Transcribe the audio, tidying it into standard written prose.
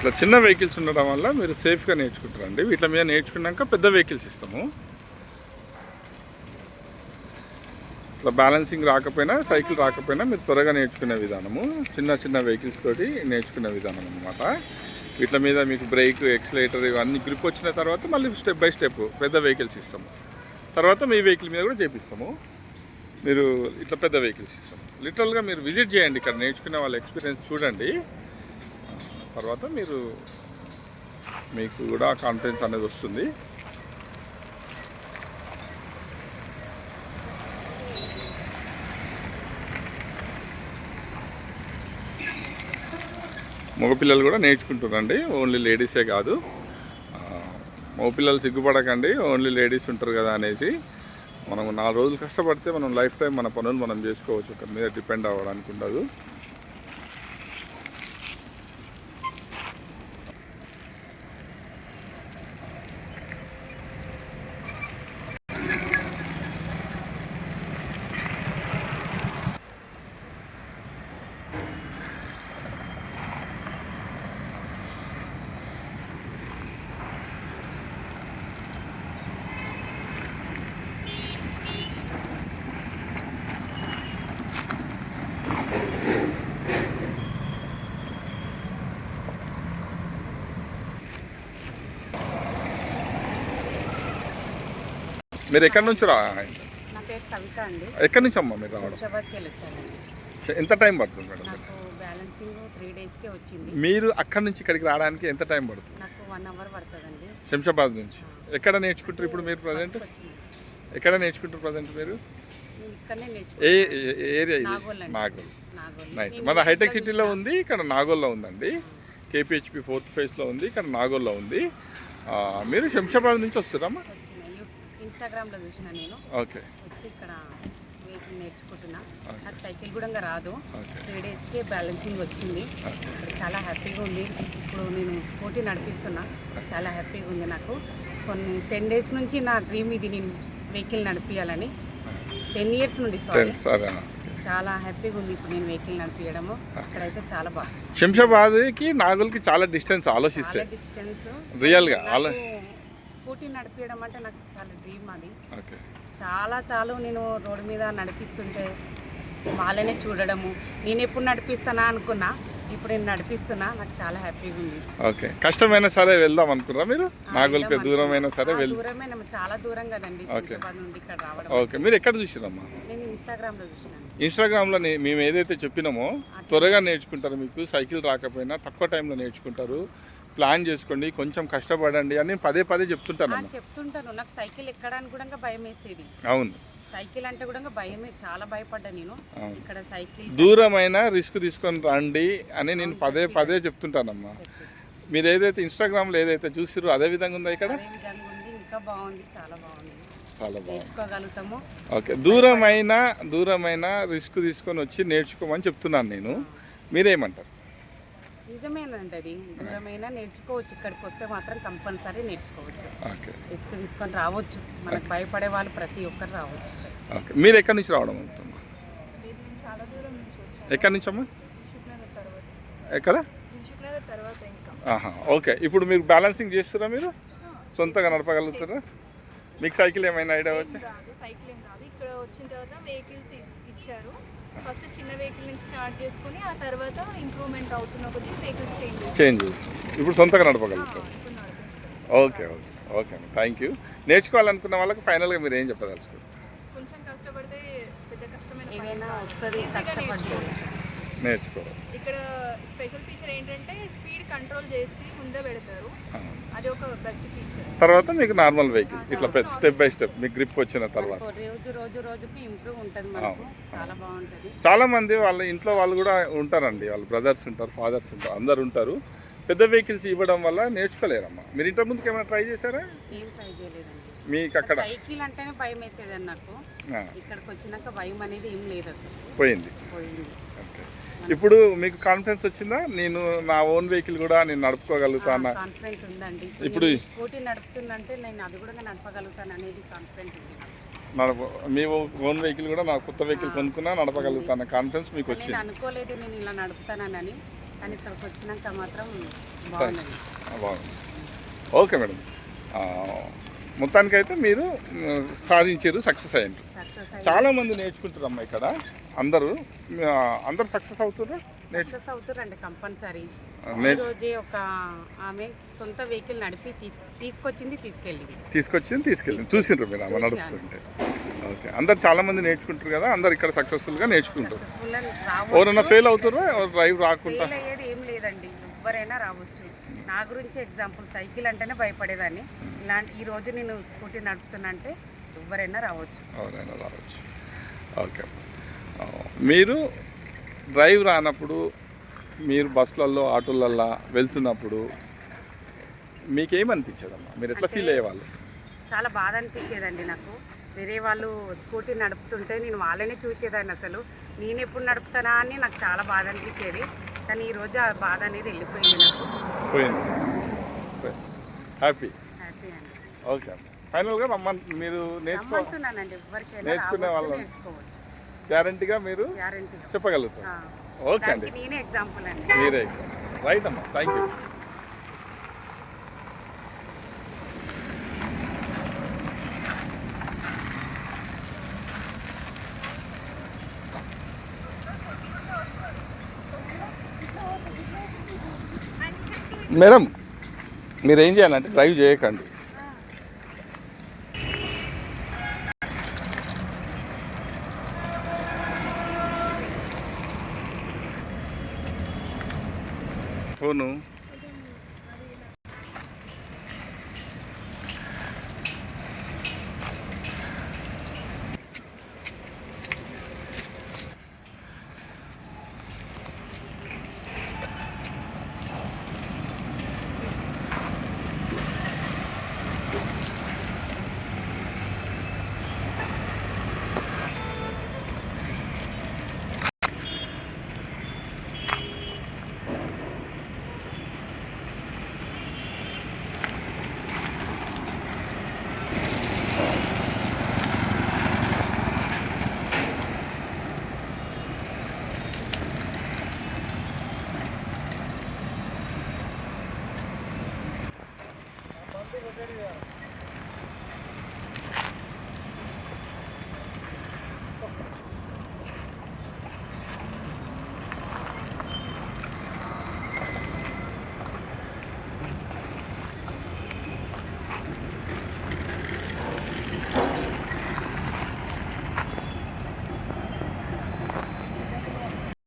ఇట్లా చిన్న వెహికల్స్ ఉండడం వల్ల మీరు సేఫ్గా నేర్చుకుంటారండి. వీటి మీద నేర్చుకున్నాక పెద్ద వెహికల్స్ ఇస్తాము. ఇట్లా బ్యాలెన్సింగ్ రాకపోయినా, సైకిల్ రాకపోయినా మీరు త్వరగా నేర్చుకునే విధానము చిన్న చిన్న వెహికల్స్ తోటి నేర్చుకునే విధానం అన్నమాట. వీటి మీద మీకు బ్రేక్, ఎక్సలేటర్ ఇవన్నీ గ్రిప్ వచ్చిన తర్వాత మళ్ళీ స్టెప్ బై స్టెప్ పెద్ద వెహికల్స్ ఇస్తాము. తర్వాత మీ వెహికల్ మీద కూడా చేపిస్తాము. మీరు ఇట్లా పెద్ద వెహికల్స్ ఇస్తాము. లిటరల్గా మీరు విజిట్ చేయండి, ఇక్కడ నేర్చుకునే వాళ్ళ ఎక్స్పీరియన్స్ చూడండి. తర్వాత మీకు కూడా కాన్ఫిడెన్స్ అనేది వస్తుంది. మగపిల్లలు కూడా నేర్చుకుంటారండి, ఓన్లీ లేడీసే కాదు. మగపిల్లలు సిగ్గుపడకండి, ఓన్లీ లేడీస్ ఉంటారు కదా అనేసి. మనం 4 రోజులు కష్టపడితే మనం లైఫ్ టైం మన పనులు మనం చేసుకోవచ్చు, ఒకరి మీద డిపెండ్ అవ్వడానికి ఉండదు. మీరు ఎక్కడి నుంచి నా పేరు కవిత అండి. ఎక్కడి నుంచి అమ్మా మీరు రావడం? ఎంత టైం పడుతుంది మేడం? నాకు బ్యాలెన్సింగ్ 3 డేస్కే వచ్చింది. మీరు అక్కడి నుంచి ఇక్కడికి రావడానికి ఎంత టైం పడుతుంది? నాకు 1 అవర్ పడుతుందండి. శంషాబాద్ నుంచి ఎక్కడ నేర్చుకుంటారు ఇప్పుడు మీరు ప్రజెంట్? ఎక్కడ నేర్చుకుంటారు ప్రజెంట్ మీరు? ఏ ఏరియా ఇది? నాగోల్. నైట్ మన హైటెక్ సిటీలో ఉంది, ఇక్కడ నాగోల్లో ఉందండి. కేపీహెచ్పి 4th ఫేజ్లో ఉంది, ఇక్కడ నాగోల్లో ఉంది. మీరు శంషాబాద్ నుంచి వస్తారమ్మా? ఇన్స్టాగ్రామ్లో చూసిన నేను. ఓకే. వచ్చి ఇక్కడ వెహికల్ నేర్చుకుంటున్నా. నాకు సైకిల్ కూడా రాదు. 3 డేస్కే బ్యాలెన్సింగ్ వచ్చింది. చాలా హ్యాపీగా ఉంది. ఇప్పుడు నేను స్కూటీ నడిపిస్తున్నా, చాలా హ్యాపీగా ఉంది నాకు. 10 డేస్ నుంచి నా డ్రీమ్ ఇది, నేను వెహికల్ నడిపించాలని. 10 ఇయర్స్ నుండి చాలా హ్యాపీగా ఉంది ఇప్పుడు నేను వెహికల్ నడిపించడము. ఇక్కడైతే చాలా బాగా. శంషాబాద్కి నాగోల్కి చాలా డిస్టెన్స్ ఆలోచిస్తే, డిస్టెన్స్ రియల్గా స్కూటీ నడిపించడం అంటే నాకు చాలా డ్రీమ్ అది. చాలా నేను రోడ్డు మీద నడిపిస్తుంటే వాళ్ళనే చూడడము, నేను ఎప్పుడు నడిపిస్తానా అనుకున్నా, ఇప్పుడు నేను నడిపిస్తున్నా. నాకు చాలా హ్యాపీగా ఉంది. ఓకే. కష్టమైనా సరే వెళ్దాం అనుకున్నా మీరు? నాగోల్కి దూరమైనా సరే దూరమే, చాలా దూరం కదండి శంషాబాద్ నుండి ఇక్కడ రావడం. ఓకే. మీరు ఎక్కడ చూసిరమ్మా? నేను ఇన్స్టాగ్రామ్లో చూసినాను. ఇన్స్టాగ్రామ్లో మేము ఏదైతే చెప్పినామో త్వరగా నేర్చుకుంటారు. మీకు సైకిల్ రాకపోయినా తక్కువ టైంలో నేర్చుకుంటారు. ప్లాన్ చేసుకోండి, కొంచెం కష్టపడండి అని పదే చెప్తుంటాను. నాకు సైకిల్ ఎక్కడానికి కూడా భయం వేసేది. అవును, సైకిల్ అంటే కూడా భయమే, చాలా భయపడ్డా నేను. ఇక్కడ సైకిల్ దూరమైన రిస్క్ తీసుకొని రండి అని నేను పదే చెప్తుంటానమ్మా. మీరు ఏదైతే ఇన్స్టాగ్రామ్లో ఏదైతే చూసిరో అదే విధంగా ఉందా ఇక్కడ? ఇంకా బాగుంది, చాలా బాగుంది, చాలా బాగుంది, నేర్చుకోగలుగుతాము. ఓకే. దూరమైన రిస్క్ తీసుకొని వచ్చి నేర్చుకోమని చెప్తున్నాను నేను. మీరేమంటారు? నిజమేనండి, అది దూరమైనా నేర్చుకోవచ్చు. ఇక్కడికి వస్తే మాత్రం కంపల్సరీ నేర్చుకోవచ్చు. రిస్క్ తీసుకొని రావచ్చు. మనకు భయపడే వాళ్ళు ప్రతి ఒక్కరు రావచ్చు. ఓకే. మీరు ఎక్కడి నుంచి రావడం అవుతుందా? చాలా దూరం నుంచి వచ్చాను. ఎక్కడి నుంచి అమ్మా? ఎక్కడ? ఓకే. ఇప్పుడు మీరు బ్యాలెన్సింగ్ చేస్తారా? మీరు సొంతంగా నడపగలుగుతారా? మీకు సైకిల్ ఏమైనా ఐడియా వచ్చా? సైకిల్ ఏం రాదు. ఇక్కడ వచ్చిన తర్వాత వెహికల్స్ ఇచ్చారు. ఫస్ట్ చిన్న వెహికల్ నుంచి స్టార్ట్ చేసుకుని ఆ తర్వాత ఇంప్రూవ్మెంట్ అవుతున్న కొద్దీ వెహికల్స్ చేంజ్ చేసి ఇప్పుడు సొంతంగా నడపగలుగుతారు. ఓకే. Thank you. నేర్చుకోవాలనుకున్న వాళ్ళకి ఫైనల్గా మీరు ఏం చెప్పదలుచుకోండి? కొంచెం కష్టపడితే పెద్ద కష్టమైన నేర్చుకోవచ్చు. ఇక్కడ స్పెషల్ ఫీచర్ ఏంటంటే స్పీడ్ కంట్రోల్ చేసి ముందే పెడతారు. అది ఒక బెస్ట్ ఫీచర్. తర్వాత మీకు నార్మల్ వెహికల్ ఇట్లా స్టెప్ బై స్టెప్ మీకు గ్రిప్ వచ్చిన తర్వాత రోజుకి ఇంప్రూవ్ ఉంటుంది మనకు. చాలా బాగుంటుంది. చాలా మంది వాళ్ళ ఇంట్లో వాళ్ళు కూడా ఉంటారండి, వాళ్ళ బ్రదర్స్ ఉంటారు, ఫాదర్స్ ఉంటారు, అందరు ఉంటారు. పెద్ద వెహికల్స్ ఇవ్వడం వల్ల నేర్చుకోలేరమ్మా. మీరు ఇంత ముందుకు ఏమైనా ట్రై చేశారా? ఏం ట్రై చేయలేదండి. మీకు అక్కడ సైకిల్ అంటేనే భయం వేసేదండి నాకు. ఇక్కడికి వచ్చినాక భయం అనేది ఏం లేదు, అసలు పోయింది. ఇప్పుడు మీకు కాన్ఫిడెన్స్ వచ్చిందా? నేను నా ఓన్ వెహికల్ కూడా నేను నడుపుకోగలుగుతాను కాన్ఫిడెన్స్ ఉందండి. ఇప్పుడు స్కూటీ నడుపుతుందంటే నేను అది కూడా నడపగలుగుతాను అనేది కాన్ఫిడెన్స్ ఉంది. మీ ఓన్ వెహికల్ కూడా నా కొత్త వెహికల్ కొనుక్కున్నా నడపగలుగుతాను కాన్ఫిడెన్స్ మీకు వచ్చింది. అనుకోలేదు నేను ఇలా నడుపుతానని, కానీ ఇక్కడికి వచ్చినాక మాత్రం బాగుందండి. బాగుంది. Okay madam. మొత్తానికైతే మీరు సాధించారు, సక్సెస్ అయ్యారు. సక్సెస్ అయ్యి చాలామంది నేర్చుకుంటారమ్మా ఇక్కడ. అందరూ సక్సెస్ అవుతారు, సక్సెస్ అవుతారండి కంపల్సరీ. నేర్చు ఈరోజే ఒక ఆమె సొంత వెహికల్ నడిపి తీసుకొచ్చింది, తీసుకెళ్ళింది. తీసుకెళ్ళి చూసిండ్రు మీరు అమ్మ నడుపుతుంటే. ఓకే, అందరు చాలామంది నేర్చుకుంటారు కదా, అందరు ఇక్కడ సక్సెస్ఫుల్గా నేర్చుకుంటారు. సక్సెస్ఫుల్ ఎవరైనా ఫెయిల్ అవుతారా, డ్రైవ్ రాకుండా? ఫెయిల్ అయ్యేది ఏం లేదండి, ఎవరైనా రావచ్చు. నా గురించి ఎగ్జాంపుల్, సైకిల్ అంటేనే భయపడేదాన్ని. ఈ రోజు నేను స్కూటీ నడుపుతున్నా అంటే ఎవరైనా రావచ్చు. ఎవరైనా రావచ్చు. ఓకే, మీరు డ్రైవ్ రానప్పుడు, మీరు బస్సులలో ఆటోలల్లో వెళ్తున్నప్పుడు మీకేమనిపించేదమ్మా? మీరు ఎట్లా ఫీల్ అయ్యేవాళ్ళు? చాలా బాధ అనిపించేదండి నాకు. వేరే వాళ్ళు స్కూటీ నడుపుతుంటే నేను వాళ్ళనే చూసేదాన్ని. అసలు నేను ఎప్పుడు నడుపుతానా అని నాకు చాలా బాధ అనిపించేది. కానీ ఈరోజు ఆ బాధ అనేది వెళ్ళిపోయింది నాకు. పోయింది. హ్యాపీ. హ్యాపీ అండి. ఓకే, ఫైనల్గా మీరు రమ్మంటున్నానండి, ఎవరికైనా నేర్చుకునే రావచ్చు, వాళ్ళు నేర్చుకోవచ్చు. గ్యారంటీగా మీరు గ్యారెంటీగా చెప్పగలుగుతారు. ఓకే అండి, నేనే ఎగ్జాంపుల్ అండి. మీరే రైట్ అమ్మా. Thank you. మేడం, మీరు ఏం చేయాలంటే డ్రైవ్ చేయకండి. ఫోను